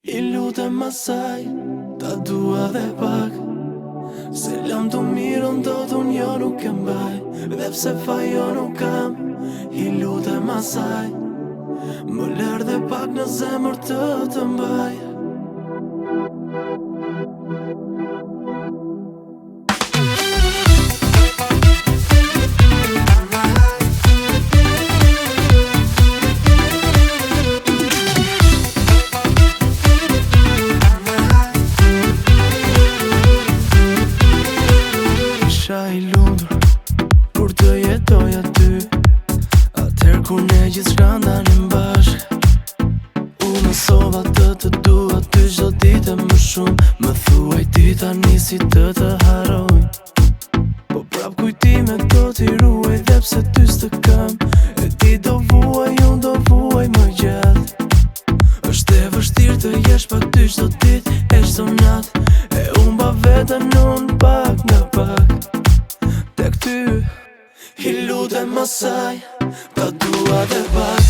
I lutem asaj, ta dua dhe pak. Se lam të mirën do t'un jo nuk e mbaj, dhe pse fajo nuk kam. I lutem asaj, më lër dhe pak në zemër të mbaj. I lundur kur të jetoj aty, atëher kur ne gjithçka ndanim bashk. U mësova të dua ty çdo ditë më shumë. Më thuaj ti tani si të harroj, po prap kujtimet do t'i ruaj, dhe pse ty s'të kam. E ti do vuaj, unë do vuaj më gjatë. Është e vështirë të jesh pa ty çdo ditë e çdo natë, e humba veten unë pak nga pak. Tek ty, i lutem asaj, ta dua dhe pak.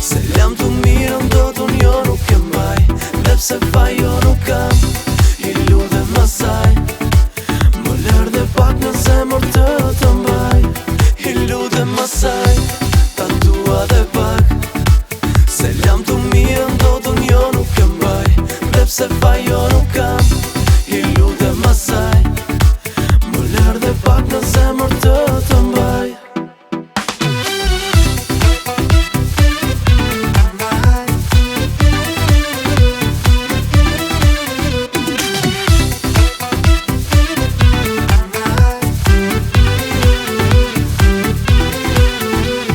Se lam të mirën do t'un jo nuk e mbaj, dhe pse fajo nuk kam. I lutem asaj, më lër dhe pak në zemër të mbaj. I lutem asaj, ta dua dhe pak. Se lam të mirën do t'un jo nuk e mbaj, dhe pse fajo nuk kam. I lutem asaj, më lër dhe pak në zemër të mbaj.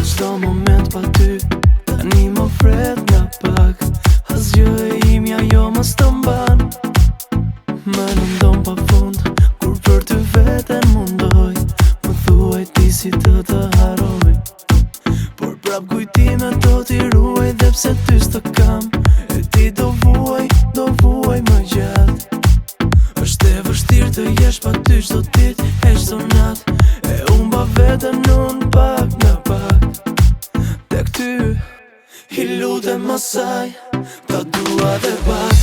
Çdo moment pa ty, tani më fret nga pak. Asgjë e imja jo mos të mban. Më nëndon pa fund, kur për ty veten mundoj. Më thuaj ti si të harroj, por prap kujtimet do t'i ruaj, dhe pse ty s'të kam. E ti do vuaj më gjatë. Është e vështirë të jesh pa ty çdo ditë e çdo natë, e humba veten unë pak nga pak. Tek ty, i lutem asaj, ta dua dhe pak.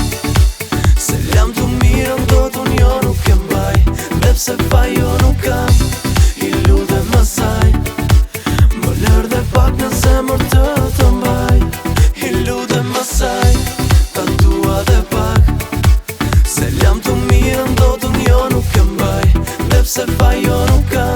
Se lam të mirën do t'un jo nuk e mbaj, dhe pse fajo nuk kam. I lutem asaj, më lër dhe pak në zemër të mbaj. I lutem asaj, ta dua dhe pak. Se lam të mirën do t'un jo nuk e mbaj, dhe pse fajo nuk kam.